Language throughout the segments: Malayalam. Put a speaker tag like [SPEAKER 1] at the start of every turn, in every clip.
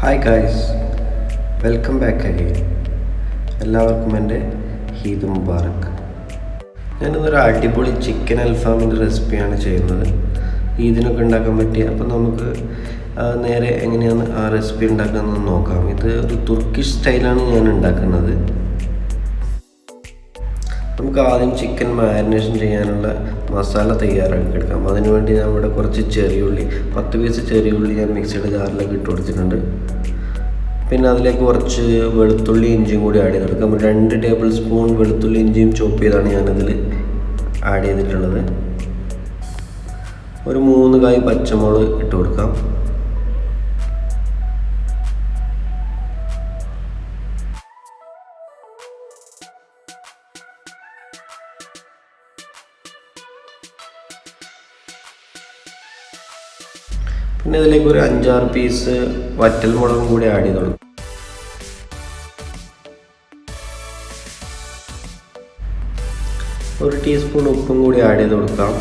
[SPEAKER 1] Hi guys, welcome back again. എല്ലാവർക്കും എൻ്റെ ഈദ് മുബാറക്ക്. ഞാനിന്നൊരു അടിപൊളി ചിക്കൻ അൽഫാമിൻ്റെ റെസിപ്പിയാണ് ചെയ്യുന്നത്. ഈദിനൊക്കെ ഉണ്ടാക്കാൻ പറ്റിയ. അപ്പോൾ നമുക്ക് നേരെ എങ്ങനെയാണ് ആ റെസിപ്പി ഉണ്ടാക്കുന്നതെന്ന് നോക്കാം. ഇത് ഒരു തുർക്കിഷ് സ്റ്റൈലാണ് ഞാൻ ഉണ്ടാക്കുന്നത്. നമുക്ക് ആദ്യം ചിക്കൻ മാരിനേഷൻ ചെയ്യാനുള്ള മസാല തയ്യാറാക്കി എടുക്കാം. അതിനുവേണ്ടി ഞാൻ ഇവിടെ കുറച്ച് ചെറിയുള്ളി, 10 പീസ് ചെറിയുള്ളി ഞാൻ മിക്സിയുടെ ജാറിലേക്ക് ഇട്ട് കൊടുത്തിട്ടുണ്ട്. പിന്നെ അതിലേക്ക് കുറച്ച് വെളുത്തുള്ളി ഇഞ്ചിയും കൂടി ആഡ് ചെയ്തെടുക്കാം. 2 ടേബിൾ സ്പൂൺ വെളുത്തുള്ളി ഇഞ്ചിയും ചോപ്പ് ചെയ്താണ് ഞാനതിൽ ആഡ് ചെയ്തിട്ടുള്ളത്. ഒരു 3 കായ് പച്ചമുളക് ഇട്ട് കൊടുക്കാം. പിന്നെ ഇതിലേക്ക് ഒരു 5-6 പീസ് വറ്റൽ മുളകും കൂടി ആഡ് ചെയ്ത് കൊടുക്കും. ഒരു ടീസ്പൂൺ ഉപ്പും കൂടി ആഡ് ചെയ്ത് കൊടുക്കാം.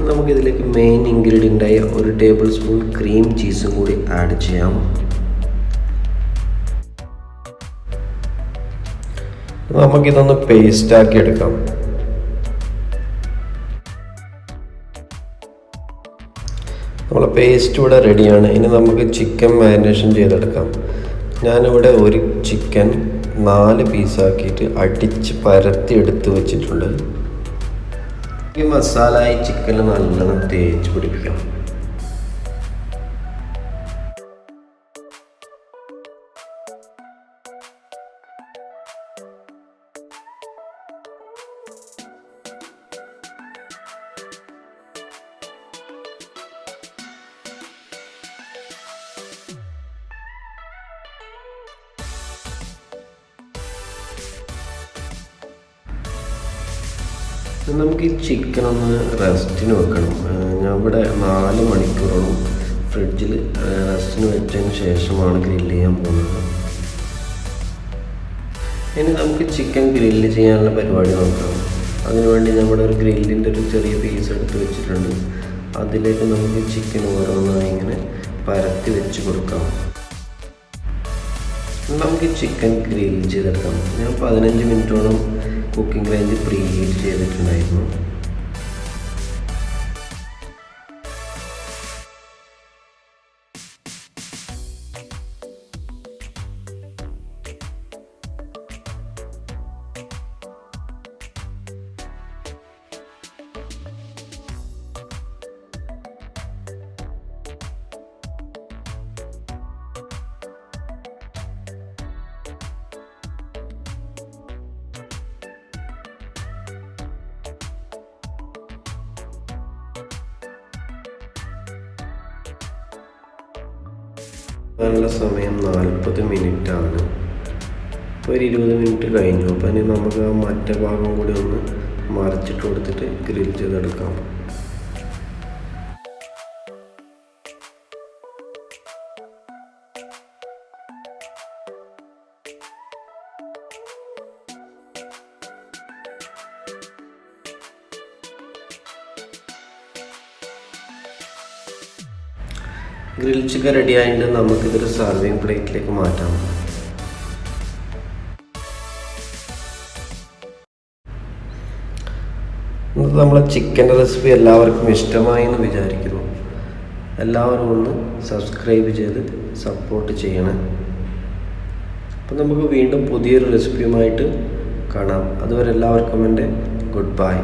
[SPEAKER 1] നമുക്കിതിലേക്ക് മെയിൻ ഇൻഗ്രീഡിയൻ്റായ 1 ടേബിൾ സ്പൂൺ ക്രീം ചീസും കൂടി ആഡ് ചെയ്യാം. നമുക്കിതൊന്ന് പേസ്റ്റാക്കി എടുക്കാം. നമ്മളെ പേസ്റ്റ് ഇവിടെ റെഡിയാണ്. ഇനി നമുക്ക് ചിക്കൻ മാരിനേഷൻ ചെയ്തെടുക്കാം. ഞാനിവിടെ ഒരു ചിക്കൻ 4 പീസാക്കിയിട്ട് അടിച്ച് പരത്തി എടുത്ത് വെച്ചിട്ടുണ്ട്. ഈ മസാല ഈ ചിക്കനിൽ നല്ലോണം തേച്ച് പിടിപ്പിക്കാം. നമുക്ക് ഈ ചിക്കൻ ഒന്ന് റെസ്റ്റിന് വെക്കണം. ഞാൻ ഇവിടെ 4 മണിക്കൂറോളം ഫ്രിഡ്ജിൽ റെസ്റ്റിന് വെച്ചതിന് ശേഷമാണ് ഗ്രില്ല് ചെയ്യാൻ പോകുന്നത്. ഇനി നമുക്ക് ചിക്കൻ ഗ്രില്ല് ചെയ്യാനുള്ള പരിപാടി നോക്കാം. അതിനുവേണ്ടി നമ്മുടെ ഒരു ഗ്രില്ലിൻ്റെ ഒരു ചെറിയ പീസ് എടുത്ത് വെച്ചിട്ടുണ്ട്. അതിലേക്ക് നമുക്ക് ചിക്കൻ ഓരോന്നായി ഇങ്ങനെ പരത്തി വെച്ച് കൊടുക്കാം. നമുക്ക് ചിക്കൻ ഗ്രില്ല് ചെയ്തെടുക്കാം. ഞാൻ 15 മിനിറ്റോളം കുക്കിംഗ് റേഞ്ച് പ്രീ ഹീറ്റ് ചെയ്തിട്ടുണ്ടായിരുന്നു. നല്ല സമയം 40 മിനിറ്റാണ്. ഇപ്പോൾ ഒരു 20 മിനിറ്റ് കഴിഞ്ഞു. അപ്പോൾ ഇനി നമുക്ക് ആ മറ്റേ ഭാഗം കൂടി ഒന്ന് മറിച്ചിട്ട് കൊടുത്തിട്ട് ഗ്രിൽ ചെയ്തെടുക്കാം. ഗ്രിൽ ചിക്കൻ റെഡി ആയിട്ട് നമുക്കിതൊരു സർവിങ് പ്ലേറ്റിലേക്ക് മാറ്റാം. ഇന്നത്തെ നമ്മളെ ചിക്കൻ്റെ റെസിപ്പി എല്ലാവർക്കും ഇഷ്ടമായി എന്ന് വിചാരിക്കുന്നു. എല്ലാവരും ഒന്ന് സബ്സ്ക്രൈബ് ചെയ്ത് സപ്പോർട്ട് ചെയ്യണം. അപ്പം നമുക്ക് വീണ്ടും പുതിയൊരു റെസിപ്പിയുമായിട്ട് കാണാം. അതുവരെ എല്ലാവർക്കും എൻ്റെ ഗുഡ് ബൈ.